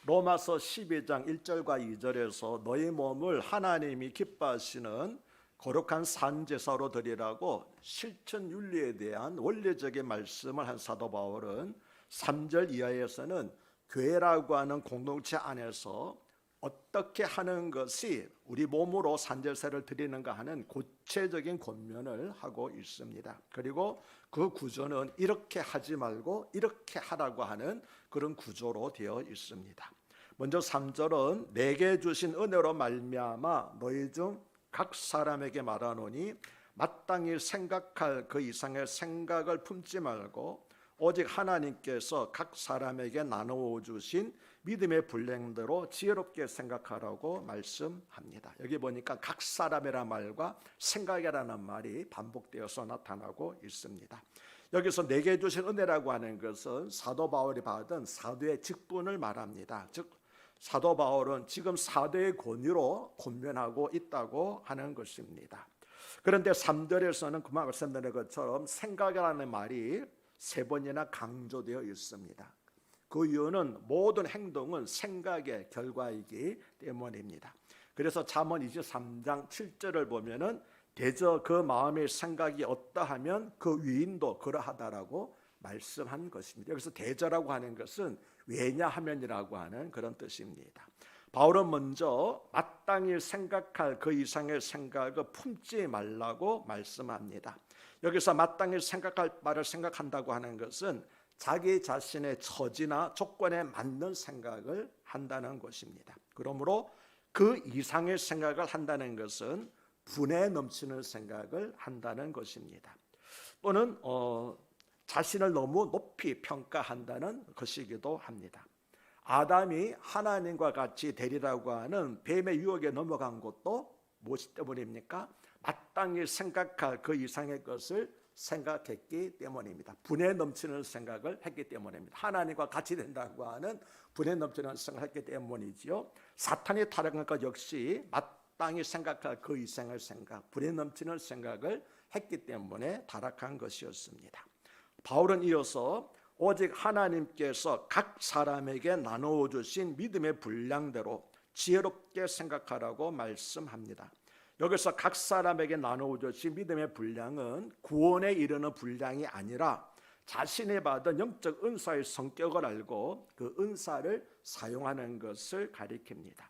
로마서 12장 1절과 2절에서 너희 몸을 하나님이 기뻐하시는 거룩한 산제사로 드리라고 실천 윤리에 대한 원리적인 말씀을 한 사도 바울은 3절 이하에서는 교회라고 하는 공동체 안에서 어떻게 하는 것이 우리 몸으로 산제사를 드리는가 하는 구체적인 권면을 하고 있습니다. 그리고 그 구조는 이렇게 하지 말고 이렇게 하라고 하는 그런 구조로 되어 있습니다. 먼저 3절은 내게 주신 은혜로 말미암아 너희 중 각 사람에게 말하노니 마땅히 생각할 그 이상의 생각을 품지 말고 오직 하나님께서 각 사람에게 나누어 주신 믿음의 분량대로 지혜롭게 생각하라고 말씀합니다. 여기 보니까 각 사람이라는 말과 생각이라는 말이 반복되어서 나타나고 있습니다. 여기서 내게 주신 은혜라고 하는 것은 사도 바울이 받은 사도의 직분을 말합니다. 즉 사도 바울은 지금 사도의 권위로 권면하고 있다고 하는 것입니다. 그런데 3절에서는 그만 말씀드린 것처럼 생각이라는 말이 3번이나 강조되어 있습니다. 그 이유는 모든 행동은 생각의 결과이기 때문입니다. 그래서 잠언 23장 7절을 보면은 대저 그 마음의 생각이 어떠하면 그 위인도 그러하다라고 말씀한 것입니다. 여기서 대저라고 하는 것은 왜냐하면이라고 하는 그런 뜻입니다. 바울은 먼저 마땅히 생각할 그 이상의 생각을 품지 말라고 말씀합니다. 여기서 마땅히 생각할 바를 생각한다고 하는 것은 자기 자신의 처지나 조건에 맞는 생각을 한다는 것입니다. 그러므로 그 이상의 생각을 한다는 것은 분에 넘치는 생각을 한다는 것입니다. 또는 자신을 너무 높이 평가한다는 것이기도 합니다. 아담이 하나님과 같이 되리라고 하는 뱀의 유혹에 넘어간 것도 무엇 때문입니까? 마땅히 생각할 그 이상의 것을 생각했기 때문입니다. 분에 넘치는 생각을 했기 때문입니다. 하나님과 같이 된다고 하는 분에 넘치는 생각을 했기 때문이지요. 사탄이 타락한 것 역시 마땅히 생각할 그 이상의 생각, 분에 넘치는 생각을 했기 때문에 타락한 것이었습니다. 바울은 이어서 오직 하나님께서 각 사람에게 나누어 주신 믿음의 분량대로 지혜롭게 생각하라고 말씀합니다. 여기서 각 사람에게 나누어 주신 믿음의 분량은 구원에 이르는 분량이 아니라 자신이 받은 영적 은사의 성격을 알고 그 은사를 사용하는 것을 가리킵니다.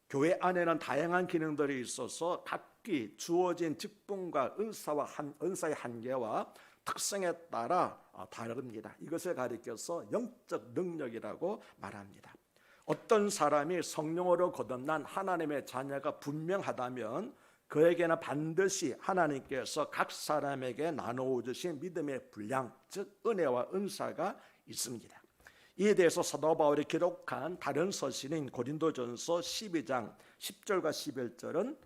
교회 안에는 다양한 기능들이 있어서 각기 주어진 직분과 은사의 한계와 특성에 따라 다릅니다. 이것을 가리켜서 영적 능력이라고 말합니다. 어떤 사람이 성령으로 거듭난 하나님의 자녀가 분명하다면 그에게는 반드시 하나님께서 각 사람에게 나누어 주신 믿음의 분량, 즉 은혜와 은사가 있습니다. 이에 대해서 사도 바울이 기록한 다른 서신인 고린도전서 12장 10절과 11절은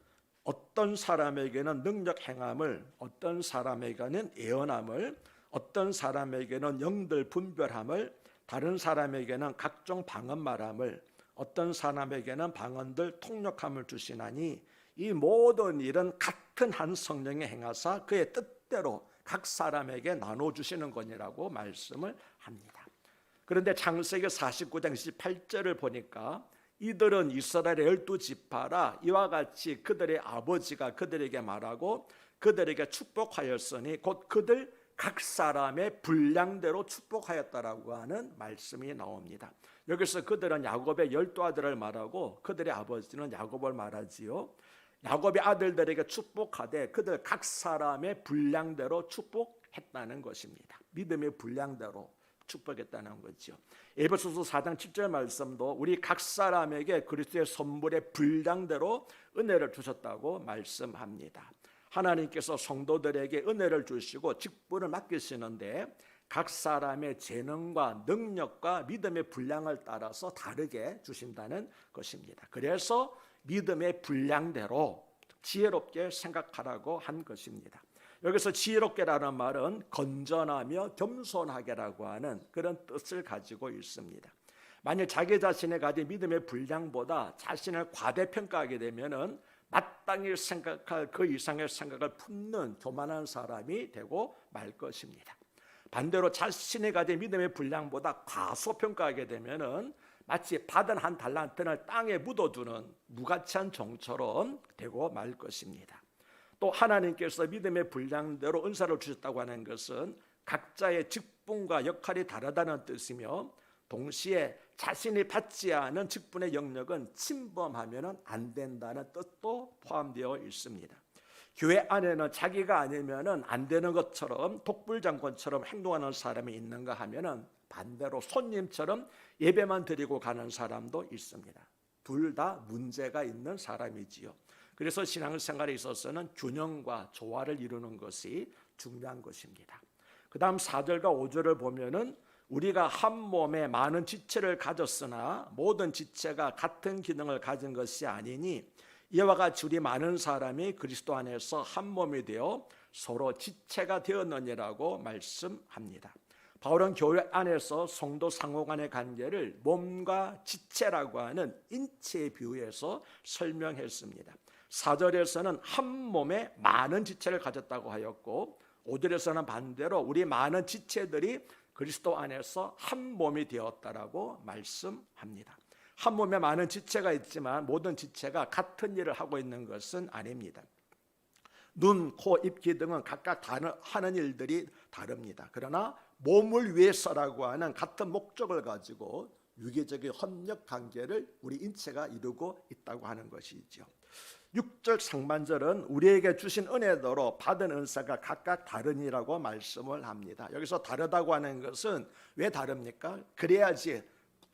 어떤 사람에게는 능력 행함을, 어떤 사람에게는 예언함을, 어떤 사람에게는 영들 분별함을, 다른 사람에게는 각종 방언 말함을, 어떤 사람에게는 방언들 통역함을 주시나니 이 모든 일은 같은 한 성령이 행하사 그의 뜻대로 각 사람에게 나눠주시는 거니라고 말씀을 합니다. 그런데 창세기 49장 28절을 보니까 이들은 이스라엘의 12지파라 이와 같이 그들의 아버지가 그들에게 말하고 그들에게 축복하였으니 곧 그들 각 사람의 분량대로 축복하였다라고 하는 말씀이 나옵니다. 여기서 그들은 야곱의 12아들을 말하고 그들의 아버지는 야곱을 말하지요. 야곱의 아들들에게 축복하되 그들 각 사람의 분량대로 축복했다는 것입니다. 믿음의 분량대로 축복했다는 거죠. 에베소서 4장 7절 말씀도 우리 각 사람에게 그리스도의 선물의 분량대로 은혜를 주셨다고 말씀합니다. 하나님께서 성도들에게 은혜를 주시고 직분을 맡기시는데 각 사람의 재능과 능력과 믿음의 분량을 따라서 다르게 주신다는 것입니다. 그래서 믿음의 분량대로 지혜롭게 생각하라고 한 것입니다. 여기서 지혜롭게라는 말은 건전하며 겸손하게라고 하는 그런 뜻을 가지고 있습니다. 만약 자기 자신의 가진 믿음의 분량보다 자신을 과대평가하게 되면은 마땅히 생각할 그 이상의 생각을 품는 교만한 사람이 되고 말 것입니다. 반대로 자신이 가진 믿음의 분량보다 과소평가하게 되면은 마치 받은 한 달란트를 땅에 묻어두는 무가치한 종처럼 되고 말 것입니다. 또 하나님께서 믿음의 분량대로 은사를 주셨다고 하는 것은 각자의 직분과 역할이 다르다는 뜻이며, 동시에 자신이 받지 않은 직분의 영역은 침범하면 안 된다는 뜻도 포함되어 있습니다. 교회 안에는 자기가 아니면 안 되는 것처럼 독불장군처럼 행동하는 사람이 있는가 하면 반대로 손님처럼 예배만 드리고 가는 사람도 있습니다. 둘 다 문제가 있는 사람이지요. 그래서 신앙생활에 있어서는 균형과 조화를 이루는 것이 중요한 것입니다. 그 다음 4절과 5절을 보면은 우리가 한 몸에 많은 지체를 가졌으나 모든 지체가 같은 기능을 가진 것이 아니니 이와 같이 우리 많은 사람이 그리스도 안에서 한 몸이 되어 서로 지체가 되었느니라고 말씀합니다. 바울은 교회 안에서 성도 상호 간의 관계를 몸과 지체라고 하는 인체에 비유해서 설명했습니다. 4절에서는 한 몸에 많은 지체를 가졌다고 하였고, 5절에서는 반대로 우리 많은 지체들이 그리스도 안에서 한 몸이 되었다라고 말씀합니다. 한 몸에 많은 지체가 있지만 모든 지체가 같은 일을 하고 있는 것은 아닙니다. 눈, 코, 입, 귀 등은 각각 하는 일들이 다릅니다. 그러나 몸을 위해서라고 하는 같은 목적을 가지고 유기적인 협력 관계를 우리 인체가 이루고 있다고 하는 것이죠. 6절 상반절은 우리에게 주신 은혜대로 받은 은사가 각각 다르니라고 말씀을 합니다. 여기서 다르다고 하는 것은 왜 다릅니까? 그래야지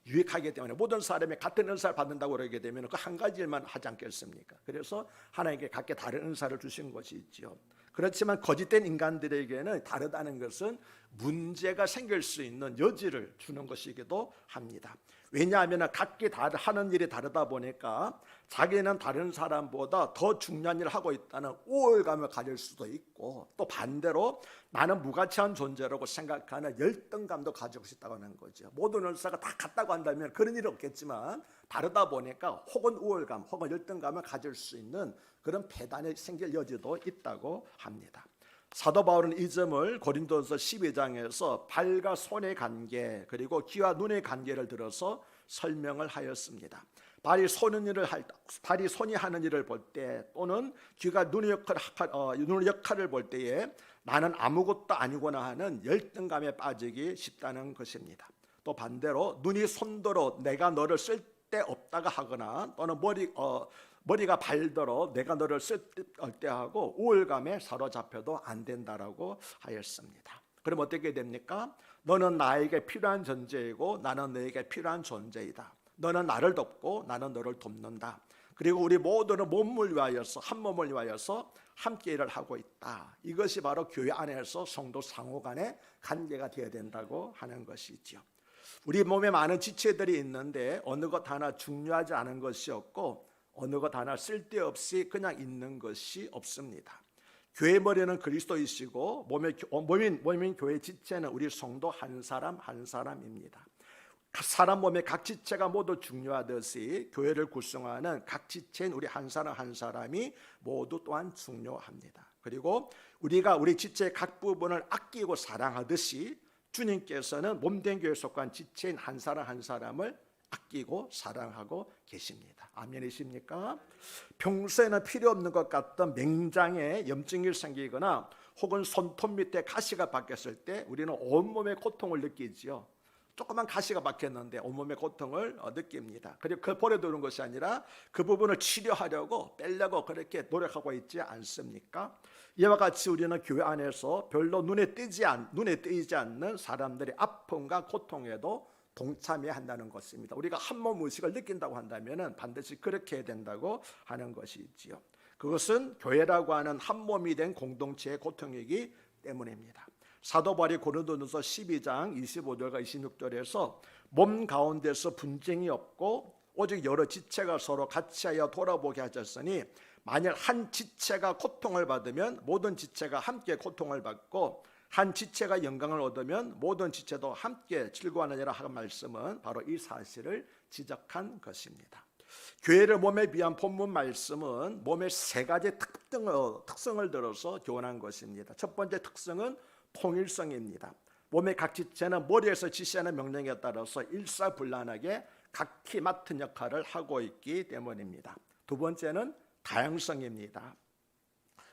유익하기 때문에, 모든 사람이 같은 은사를 받는다고 그러게 되면 그 한 가지 일만 하지 않겠습니까? 그래서 하나님께 각기 다른 은사를 주신 것이 있죠. 그렇지만 거짓된 인간들에게는 다르다는 것은 문제가 생길 수 있는 여지를 주는 것이기도 합니다. 왜냐하면 각기 하는 일이 다르다 보니까 자기는 다른 사람보다 더 중요한 일을 하고 있다는 우월감을 가질 수도 있고, 또 반대로 나는 무가치한 존재라고 생각하는 열등감도 가지고 있다고 하는 거죠. 모든 은사가 다 같다고 한다면 그런 일은 없겠지만 다르다 보니까 혹은 우월감 혹은 열등감을 가질 수 있는 그런 배단이 생길 여지도 있다고 합니다. 사도 바울은 이 점을 고린도서 12장에서 발과 손의 관계 그리고 귀와 눈의 관계를 들어서 설명을 하였습니다. 발이 손이 하는 일을 볼 때, 또는 귀가 눈의 역할을 볼 때에 나는 아무것도 아니구나 하는 열등감에 빠지기 쉽다는 것입니다. 또 반대로 눈이 손더러 내가 너를 쓸데없다가 하거나, 또는 머리가 발더러 내가 너를 쓸데하고 우월감에 사로잡혀도 안 된다라고 하였습니다. 그럼 어떻게 됩니까? 너는 나에게 필요한 존재이고 나는 너에게 필요한 존재이다. 너는 나를 돕고 나는 너를 돕는다. 그리고 우리 모두는 몸을 위하여서, 한 몸을 위하여서 함께 일을 하고 있다. 이것이 바로 교회 안에서 성도 상호 간의 관계가 되어야 된다고 하는 것이죠. 우리 몸에 많은 지체들이 있는데 어느 것 하나 중요하지 않은 것이 없고 어느 것 하나 쓸데없이 그냥 있는 것이 없습니다. 교회 머리는 그리스도이시고 몸인 교회 지체는 우리 성도 한 사람 한 사람입니다. 사람 몸의 각 지체가 모두 중요하듯이 교회를 구성하는 각 지체인 우리 한 사람 한 사람이 모두 또한 중요합니다. 그리고 우리가 우리 지체의 각 부분을 아끼고 사랑하듯이 주님께서는 몸된 교회에 속한 지체인 한 사람 한 사람을 아끼고 사랑하고 계십니다. 아멘이십니까? 평소에는 필요 없는 것 같던 맹장에 염증이 생기거나 혹은 손톱 밑에 가시가 박혔을 때 우리는 온몸의 고통을 느끼지요. 조그만 가시가 박혔는데 온몸의 고통을 느낍니다. 그리고 그걸 버려두는 것이 아니라 그 부분을 치료하려고 빼려고 그렇게 노력하고 있지 않습니까? 이와 같이 우리는 교회 안에서 별로 눈에 띄지 않는 사람들의 아픔과 고통에도 동참해야 한다는 것입니다. 우리가 한 몸 의식을 느낀다고 한다면 반드시 그렇게 해야 된다고 하는 것이지요. 그것은 교회라고 하는 한 몸이 된 공동체의 고통이기 때문입니다. 사도 바울이 고린도전서 12장 25절과 26절에서 몸 가운데서 분쟁이 없고 오직 여러 지체가 서로 같이하여 돌아보게 하셨으니 만일 한 지체가 고통을 받으면 모든 지체가 함께 고통을 받고 한 지체가 영광을 얻으면 모든 지체도 함께 즐거워하느니라 하는 말씀은 바로 이 사실을 지적한 것입니다. 교회를 몸에 비한 본문 말씀은 몸의 세 가지 특성을 들어서 교훈한 것입니다. 첫 번째 특성은 통일성입니다. 몸의 각 지체는 머리에서 지시하는 명령에 따라서 일사불란하게 각기 맡은 역할을 하고 있기 때문입니다. 두 번째는 다양성입니다.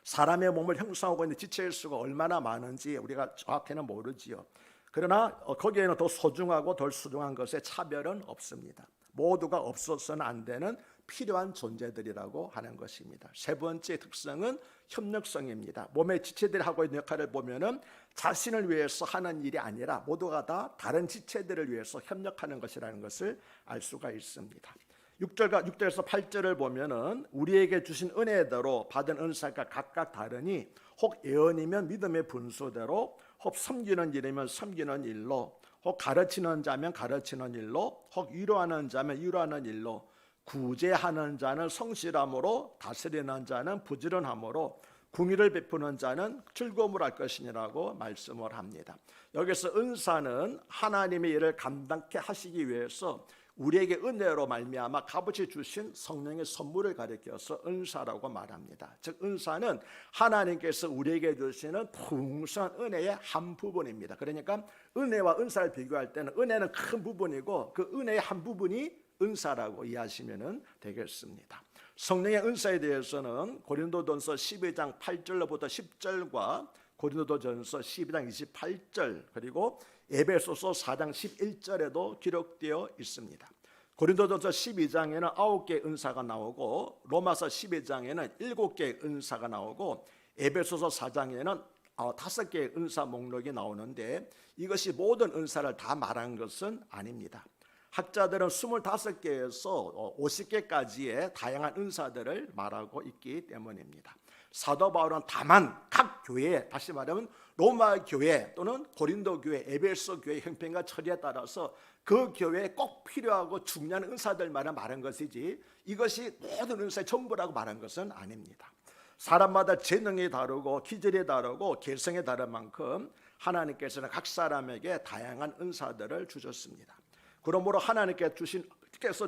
사람의 몸을 형성하고 있는 지체의 수가 얼마나 많은지 우리가 정확히는 모르지요. 그러나 거기에는 더 소중하고 덜 소중한 것에 차별은 없습니다. 모두가 없어서는 안 되는 필요한 존재들이라고 하는 것입니다. 세 번째 특성은 협력성입니다. 몸의 지체들이 하고 있는 역할을 보면은 자신을 위해서 하는 일이 아니라 모두가 다 다른 지체들을 위해서 협력하는 것이라는 것을 알 수가 있습니다. 6절에서 8절을 보면은 우리에게 주신 은혜대로 받은 은사가 각각 다르니 혹 예언이면 믿음의 분수대로, 혹 섬기는 일이면 섬기는 일로, 혹 가르치는 자면 가르치는 일로, 혹 위로하는 자면 위로하는 일로, 구제하는 자는 성실함으로, 다스리는 자는 부지런함으로, 궁의를 베푸는 자는 즐거움을 할 것이니라고 말씀을 합니다. 여기서 은사는 하나님의 일을 감당케 하시기 위해서 우리에게 은혜로 말미암아 값없이 주신 성령의 선물을 가리켜서 은사라고 말합니다. 즉 은사는 하나님께서 우리에게 주시는 풍성한 은혜의 한 부분입니다. 그러니까 은혜와 은사를 비교할 때는 은혜는 큰 부분이고 그 은혜의 한 부분이 은사라고 이해하시면 되겠습니다. 성령의 은사에 대해서는 고린도전서 12장 8절로부터 10절과 고린도전서 12장 28절 그리고 에베소서 4장 11절에도 기록되어 있습니다. 고린도전서 12장에는 9개의 은사가 나오고 로마서 12장에는 7개의 은사가 나오고 에베소서 4장에는 5개의 은사 목록이 나오는데 이것이 모든 은사를 다 말한 것은 아닙니다. 학자들은 25개에서 50개까지의 다양한 은사들을 말하고 있기 때문입니다. 사도 바울은 다만 각 교회, 다시 말하면 로마 교회 또는 고린도 교회, 에베소 교회 형편과 처리에 따라서 그 교회에 꼭 필요하고 중요한 은사들만 말한 것이지 이것이 모든 은사의 전부라고 말한 것은 아닙니다. 사람마다 재능이 다르고 기질이 다르고 개성이 다른 만큼 하나님께서는 각 사람에게 다양한 은사들을 주셨습니다. 그러므로 하나님께서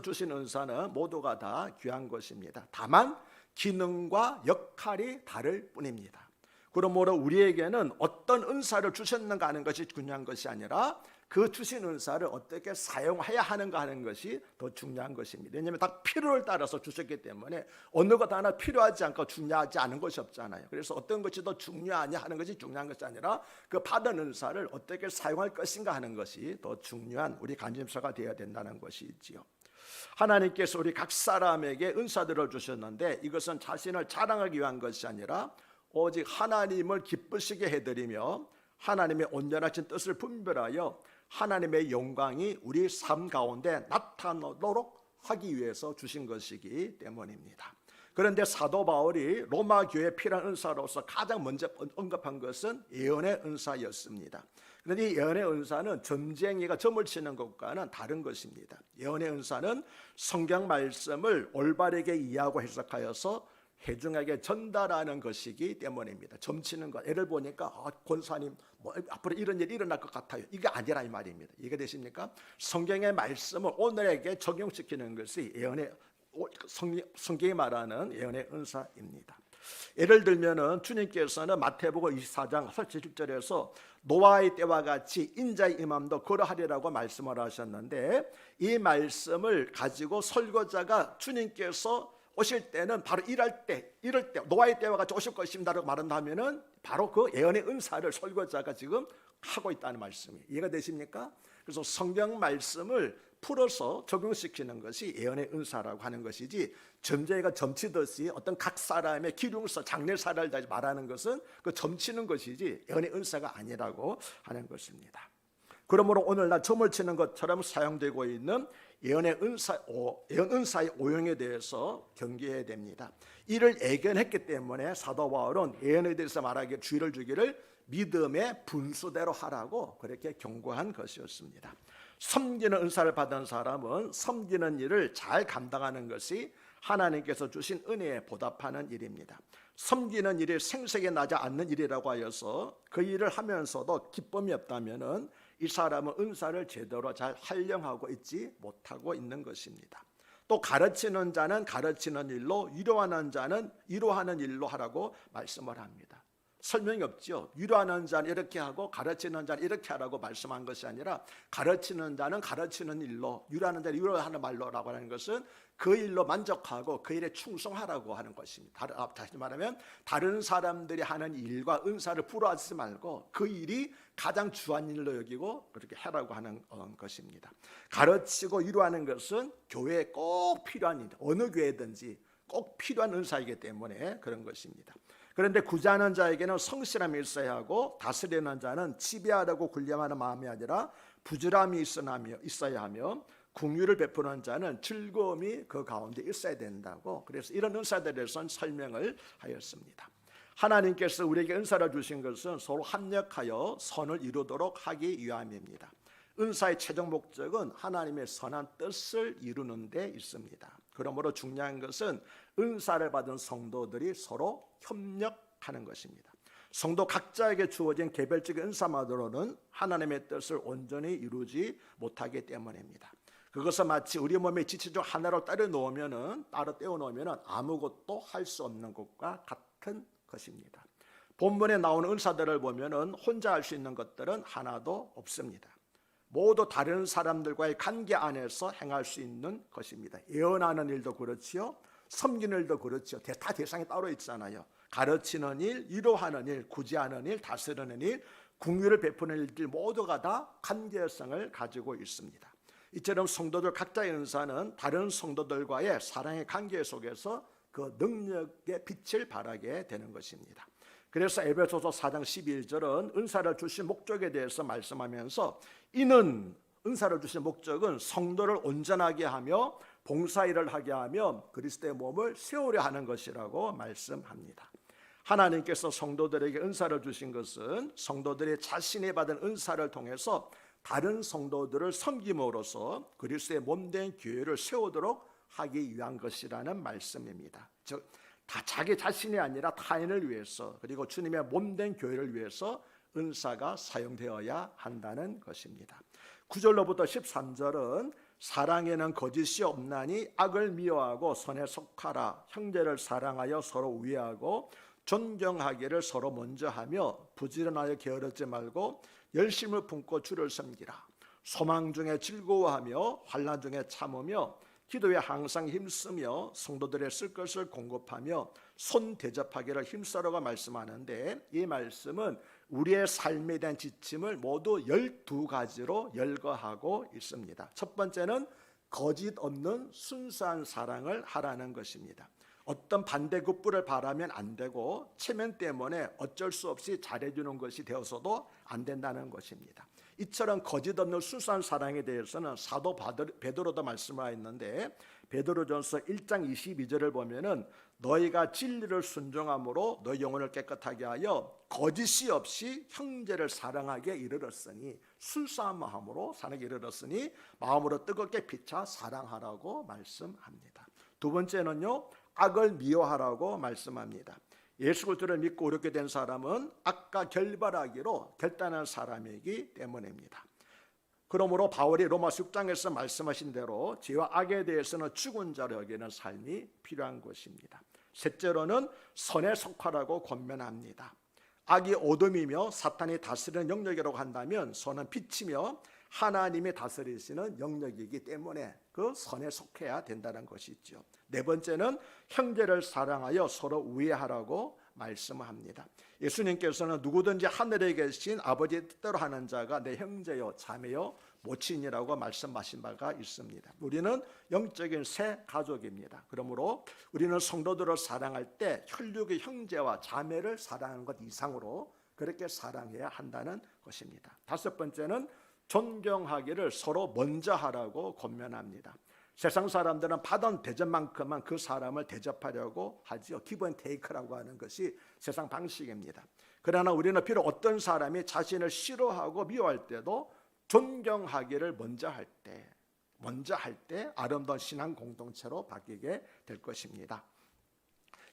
주신 은사는 모두가 다 귀한 것입니다. 다만 기능과 역할이 다를 뿐입니다. 그러므로 우리에게는 어떤 은사를 주셨는가 하는 것이 중요한 것이 아니라 그 주신 은사를 어떻게 사용해야 하는가 하는 것이 더 중요한 것입니다. 왜냐하면 다 필요를 따라서 주셨기 때문에 어느 것 하나 필요하지 않고 중요하지 않은 것이 없잖아요. 그래서 어떤 것이 더 중요하냐 하는 것이 중요한 것이 아니라 그 받은 은사를 어떻게 사용할 것인가 하는 것이 더 중요한 우리 관심사가 되어야 된다는 것이지요. 하나님께서 우리 각 사람에게 은사들을 주셨는데 이것은 자신을 자랑하기 위한 것이 아니라 오직 하나님을 기쁘시게 해드리며 하나님의 온전하신 뜻을 분별하여 하나님의 영광이 우리 삶 가운데 나타나도록 하기 위해서 주신 것이기 때문입니다. 그런데 사도 바울이 로마 교회에 필요한 은사로서 가장 먼저 언급한 것은 예언의 은사였습니다. 그런데 이 예언의 은사는 점쟁이가 점을 치는 것과는 다른 것입니다. 예언의 은사는 성경 말씀을 올바르게 이해하고 해석하여서 회중에게 전달하는 것이기 때문입니다. 점치는 것, 예를 보니까 권사님 앞으로 이런 일이 일어날 것 같아요. 이게 아니라 이 말입니다. 이게 되십니까? 성경의 말씀을 오늘에게 적용시키는 것이 성경이 말하는 예언의 은사입니다. 예를 들면은 주님께서는 마태복음 24장 17절에서 노아의 때와 같이 인자의 임함도 그러하리라고 말씀을 하셨는데 이 말씀을 가지고 설교자가 주님께서 오실 때는 바로 이럴 때 노아의 때와 같이 오실 것입니다라고 말한다면은 바로 그 예언의 은사를 설교자가 지금 하고 있다는 말씀이에요. 이해가 되십니까? 그래서 성경 말씀을 풀어서 적용시키는 것이 예언의 은사라고 하는 것이지 점쟁이가 점치듯이 어떤 각 사람의 기륭서 장례사를 말하는 것은 그 점치는 것이지 예언의 은사가 아니라고 하는 것입니다. 그러므로 오늘날 점을 치는 것처럼 사용되고 있는 예언 은사의 오용에 대해서 경계해야 됩니다. 이를 예견했기 때문에 사도 바울은 예언에 대해서 말하기에 주의를 주기를 믿음의 분수대로 하라고 그렇게 경고한 것이었습니다. 섬기는 은사를 받은 사람은 섬기는 일을 잘 감당하는 것이 하나님께서 주신 은혜에 보답하는 일입니다. 섬기는 일이 생색이 나지 않는 일이라고 하여서 그 일을 하면서도 기쁨이 없다면은 이 사람은 은사를 제대로 잘 활용하고 있지 못하고 있는 것입니다. 또 가르치는 자는 가르치는 일로, 위로하는 자는 위로하는 일로 하라고 말씀을 합니다. 설명이 없죠. 위로하는 자는 이렇게 하고 가르치는 자는 이렇게 하라고 말씀한 것이 아니라 가르치는 자는 가르치는 일로, 위로하는 자는 위로하는 말로라고 하는 것은 그 일로 만족하고 그 일에 충성하라고 하는 것입니다. 다시 말하면 다른 사람들이 하는 일과 은사를 부러워하지 말고 그 일이 가장 주한 일로 여기고 그렇게 해라고 하는 것입니다. 가르치고 위로하는 것은 교회에 꼭 필요한 일, 어느 교회든지 꼭 필요한 은사이기 때문에 그런 것입니다. 그런데 구제하는 자에게는 성실함이 있어야 하고 다스리는 자는 지배하려고 군림하는 마음이 아니라 부지런함이 있어야 하며 긍휼을 베푸는 자는 즐거움이 그 가운데 있어야 된다고, 그래서 이런 은사들에 대해서는 설명을 하였습니다. 하나님께서 우리에게 은사를 주신 것은 서로 합력하여 선을 이루도록 하기 위함입니다. 은사의 최종 목적은 하나님의 선한 뜻을 이루는 데 있습니다. 그러므로 중요한 것은 은사를 받은 성도들이 서로 협력하는 것입니다. 성도 각자에게 주어진 개별적인 은사만으로는 하나님의 뜻을 온전히 이루지 못하기 때문입니다. 그것은 마치 우리 몸의 지체 중 하나를 따로 떼어 놓으면 아무것도 할 수 없는 것과 같은 것입니다. 본문에 나오는 은사들을 보면 혼자 할 수 있는 것들은 하나도 없습니다. 모두 다른 사람들과의 관계 안에서 행할 수 있는 것입니다. 예언하는 일도 그렇지요, 섬기는 일도 그렇지요. 다 대상이 따로 있잖아요. 가르치는 일, 위로하는 일, 구제하는 일, 다스리는 일, 긍휼을 베푸는 일들 모두가 다 관계성을 가지고 있습니다. 이처럼 성도들 각자의 은사는 다른 성도들과의 사랑의 관계 속에서 그 능력의 빛을 발하게 되는 것입니다. 그래서 에베소서 4장 12절은 은사를 주신 목적에 대해서 말씀하면서 이는 은사를 주신 목적은 성도를 온전하게 하며 봉사일을 하게 하며 그리스도의 몸을 세우려 하는 것이라고 말씀합니다. 하나님께서 성도들에게 은사를 주신 것은 성도들이 자신이 받은 은사를 통해서 다른 성도들을 섬김으로써 그리스도의 몸된 교회를 세우도록 하기 위한 것이라는 말씀입니다. 즉 다 자기 자신이 아니라 타인을 위해서, 그리고 주님의 몸된 교회를 위해서 은사가 사용되어야 한다는 것입니다. 9절로부터 13절은 사랑에는 거짓이 없나니 악을 미워하고 선에 속하라, 형제를 사랑하여 서로 우애하고 존경하기를 서로 먼저 하며 부지런하여 게으르지 말고 열심을 품고 주를 섬기라. 소망 중에 즐거워하며 환난 중에 참으며 기도에 항상 힘쓰며 성도들의 쓸 것을 공급하며 손 대접하기를 힘써라고 말씀하는데, 이 말씀은 우리의 삶에 대한 지침을 모두 12가지로 열거하고 있습니다. 첫 번째는 거짓 없는 순수한 사랑을 하라는 것입니다. 어떤 반대급부를 바라면 안 되고 체면 때문에 어쩔 수 없이 잘해주는 것이 되어서도 안 된다는 것입니다. 이처럼 거짓 없는 순수한 사랑에 대해서는 사도 베드로도 말씀하였는데, 베드로전서 1장 22절을 보면은 너희가 진리를 순종함으로 너희 영혼을 깨끗하게 하여 거짓이 없이 형제를 사랑하게 이르렀으니, 순수한 마음으로 사랑하게 이르렀으니 마음으로 뜨겁게 피차 사랑하라고 말씀합니다. 두 번째는요, 악을 미워하라고 말씀합니다. 예수 그리스도를 믿고 어렵게 된 사람은 악과 결발하기로 결단한 사람이기 때문입니다. 그러므로 바울이 로마서 6장에서 말씀하신 대로 죄와 악에 대해서는 죽은 자로 여기는 삶이 필요한 것입니다. 셋째로는 선에 속하라고 권면합니다. 악이 어둠이며 사탄이 다스리는 영역이라고 한다면 선은 빛이며 하나님이 다스리시는 영역이기 때문에 그 선에 속해야 된다는 것이죠. 네 번째는 형제를 사랑하여 서로 우애하라고 말씀합니다. 예수님께서는 누구든지 하늘에 계신 아버지의 뜻대로 하는 자가 내 형제요 자매요 모친이라고 말씀하신 바가 있습니다. 우리는 영적인 새 가족입니다. 그러므로 우리는 성도들을 사랑할 때 혈육의 형제와 자매를 사랑하는 것 이상으로 그렇게 사랑해야 한다는 것입니다. 다섯 번째는 존경하기를 서로 먼저 하라고 권면합니다. 세상 사람들은 받은 대접만큼만 그 사람을 대접하려고 하지요. 기브 앤 테이크라고 하는 것이 세상 방식입니다. 그러나 우리는 비록 어떤 사람이 자신을 싫어하고 미워할 때도 존경하기를 먼저 할 때 아름다운 신앙 공동체로 바뀌게 될 것입니다.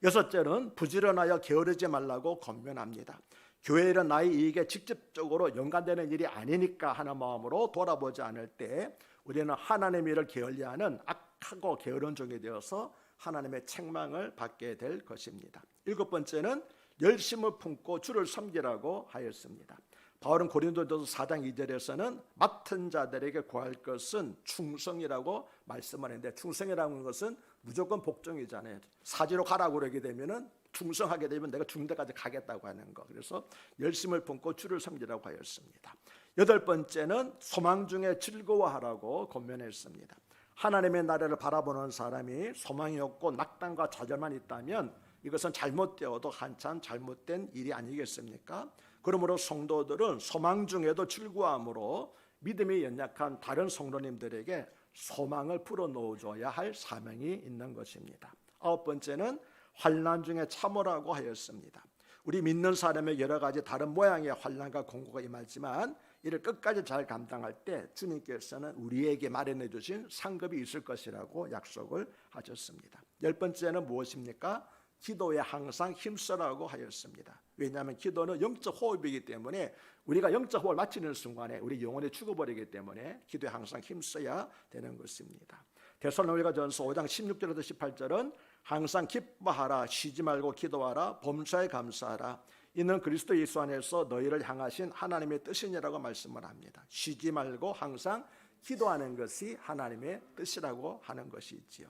여섯째는 부지런하여 게으르지 말라고 권면합니다. 교회 일은 나의 이익에 직접적으로 연관되는 일이 아니니까 하는 마음으로 돌아보지 않을 때 우리는 하나님의 일을 게을리하는 악하고 게으른 종이 되어서 하나님의 책망을 받게 될 것입니다. 일곱 번째는 열심을 품고 주를 섬기라고 하였습니다. 바울은 고린도전서 4장 2절에서는 맡은 자들에게 구할 것은 충성이라고 말씀을 했는데, 충성이라는 것은 무조건 복종이잖아요. 사지로 가라고 그러게 되면은 충성하게 되면 내가 죽는 데까지 가겠다고 하는 거. 그래서 열심을 품고 주를 섬기라고 하였습니다. 여덟 번째는 소망 중에 즐거워하라고 권면했습니다. 하나님의 나라를 바라보는 사람이 소망이 없고 낙담과 좌절만 있다면 이것은 잘못되어도 한참 잘못된 일이 아니겠습니까? 그러므로 성도들은 소망 중에도 즐거워함으로 믿음이 연약한 다른 성도님들에게 소망을 풀어놓아줘야 할 사명이 있는 것입니다. 아홉 번째는 환난 중에 참으라고 하였습니다. 우리 믿는 사람의 여러 가지 다른 모양의 환난과 공고가 임하지만 이를 끝까지 잘 감당할 때 주님께서는 우리에게 마련해 주신 상급이 있을 것이라고 약속을 하셨습니다. 열 번째는 무엇입니까? 기도에 항상 힘쓰라고 하였습니다. 왜냐하면 기도는 영적 호흡이기 때문에 우리가 영적 호흡을 마치는 순간에 우리 영혼이 죽어버리기 때문에 기도에 항상 힘써야 되는 것입니다. 데살로니가전서 5장 16절에서 18절은 항상 기뻐하라, 쉬지 말고 기도하라, 범사에 감사하라, 이는 그리스도 예수 안에서 너희를 향하신 하나님의 뜻이니라고 말씀을 합니다. 쉬지 말고 항상 기도하는 것이 하나님의 뜻이라고 하는 것이지요.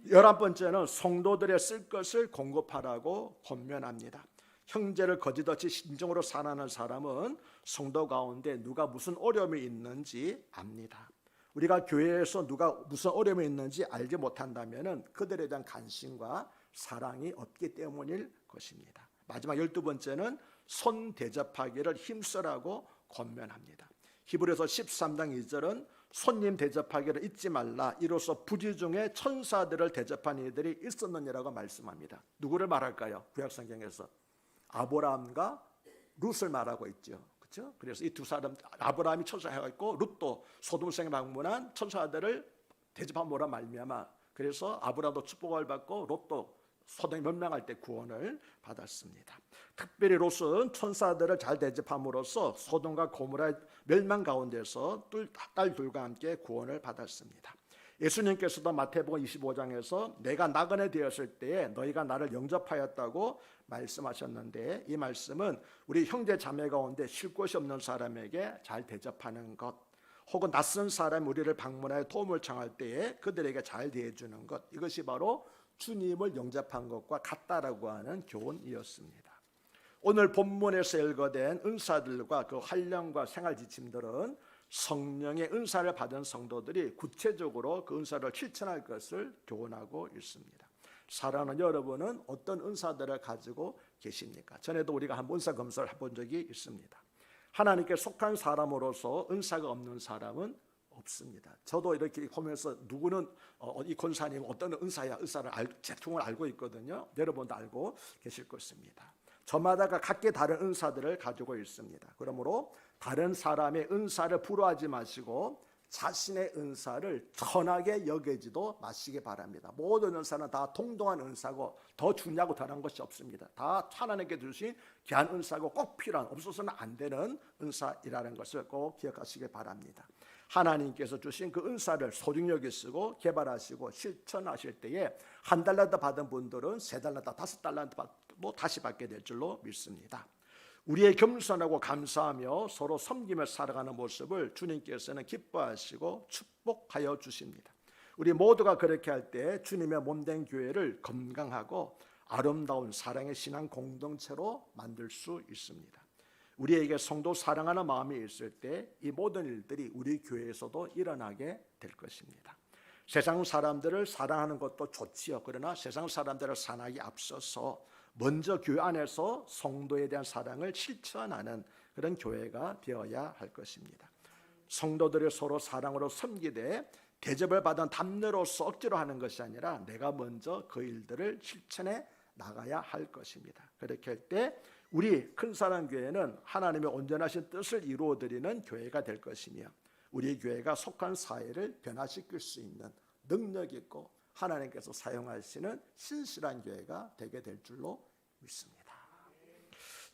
11번째는 성도들의 쓸 것을 공급하라고 권면합니다. 형제를 거짓없이 신정으로 사랑하는 사람은 성도 가운데 누가 무슨 어려움이 있는지 압니다. 우리가 교회에서 누가 무슨 어려움이 있는지 알지 못한다면 그들에 대한 관심과 사랑이 없기 때문일 것입니다. 마지막 12번째는 손 대접하기를 힘쓰라고 권면합니다. 히브리서 13장 2절은 손님 대접하기를 잊지 말라, 이로써 부지 중에 천사들을 대접한 이들이 있었느니라고 말씀합니다. 누구를 말할까요? 구약성경에서 아브라함과 룻을 말하고 있죠. 그렇죠? 그래서 이 두 사람, 아브라함이 천사해갖고 룻도 소돔성에 방문한 천사들을 대접함으로 말미암아, 그래서 아브라함도 축복을 받고 롯도 소돔이 멸망할 때 구원을 받았습니다. 특별히 롯은 천사들을 잘 대접함으로써 소돔과 고모라의 멸망 가운데서 딸 둘과 함께 구원을 받았습니다. 예수님께서도 마태복음 25장에서 내가 나그네 되었을 때에 너희가 나를 영접하였다고 말씀하셨는데, 이 말씀은 우리 형제 자매 가운데 쉴 곳이 없는 사람에게 잘 대접하는 것, 혹은 낯선 사람이 우리를 방문하여 도움을 청할 때에 그들에게 잘 대해주는 것, 이것이 바로 주님을 영접한 것과 같다라고 하는 교훈이었습니다. 오늘 본문에서 일거된 은사들과 그 활량과 생활 지침들은 성령의 은사를 받은 성도들이 구체적으로 그 은사를 실천할 것을 교훈하고 있습니다. 사랑하는 여러분은 어떤 은사들을 가지고 계십니까? 전에도 우리가 한번 은사 검사를 해본 적이 있습니다. 하나님께 속한 사람으로서 은사가 없는 사람은 없습니다. 저도 이렇게 보면서 누구는 이 권사님 어떤 은사야, 은사를 제통을 알고 있거든요. 여러분도 알고 계실 것입니다. 저마다가 각기 다른 은사들을 가지고 있습니다. 그러므로 다른 사람의 은사를 부러워하지 마시고 자신의 은사를 천하게 여기지도 마시기 바랍니다. 모든 은사는 다 동등한 은사고 더 중요하고 덜한 것이 없습니다. 다 하나님께 주신 귀한 은사고 꼭 필요한, 없어서는 안 되는 은사이라는 것을 꼭 기억하시기 바랍니다. 하나님께서 주신 그 은사를 소중히 여기시고 개발하시고 실천하실 때에 한 달란트 받은 분들은 세 달란트, 다섯 달란트 받고 다시 받게 될 줄로 믿습니다. 우리의 겸손하고 감사하며 서로 섬기며 살아가는 모습을 주님께서는 기뻐하시고 축복하여 주십니다. 우리 모두가 그렇게 할 때 주님의 몸된 교회를 건강하고 아름다운 사랑의 신앙 공동체로 만들 수 있습니다. 우리에게 성도 사랑하는 마음이 있을 때 이 모든 일들이 우리 교회에서도 일어나게 될 것입니다. 세상 사람들을 사랑하는 것도 좋지요. 그러나 세상 사람들을 사랑하기 앞서서 먼저 교회 안에서 성도에 대한 사랑을 실천하는 그런 교회가 되어야 할 것입니다. 성도들이 서로 사랑으로 섬기되 대접을 받은 담내로서 억지로 하는 것이 아니라 내가 먼저 그 일들을 실천해 나가야 할 것입니다. 그렇게 할 때 우리 큰사랑교회는 하나님의 온전하신 뜻을 이루어드리는 교회가 될 것이며 우리 교회가 속한 사회를 변화시킬 수 있는 능력 있고 하나님께서 사용하시는 신실한 교회가 되게 될 줄로 믿습니다.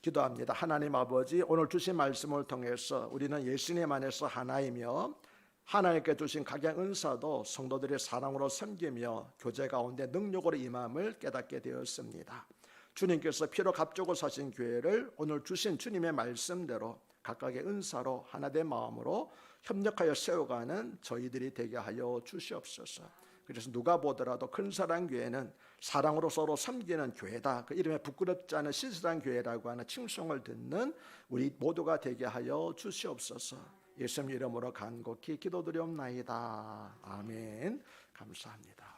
기도합니다. 하나님 아버지, 오늘 주신 말씀을 통해서 우리는 예수님 안에서 하나이며 하나님께 주신 각양 은사도 성도들의 사랑으로 섬기며 교제 가운데 능력으로 임함을 깨닫게 되었습니다. 주님께서 피로 값주고 사신 교회를 오늘 주신 주님의 말씀대로 각각의 은사로 하나된 마음으로 협력하여 세워가는 저희들이 되게 하여 주시옵소서. 그래서 누가 보더라도 큰사랑교회는 사랑으로 서로 섬기는 교회다. 그 이름에 부끄럽지 않은 신실한 교회라고 하는 칭송을 듣는 우리 모두가 되게 하여 주시옵소서. 예수님 이름으로 간곡히 기도드리옵나이다. 아멘. 감사합니다.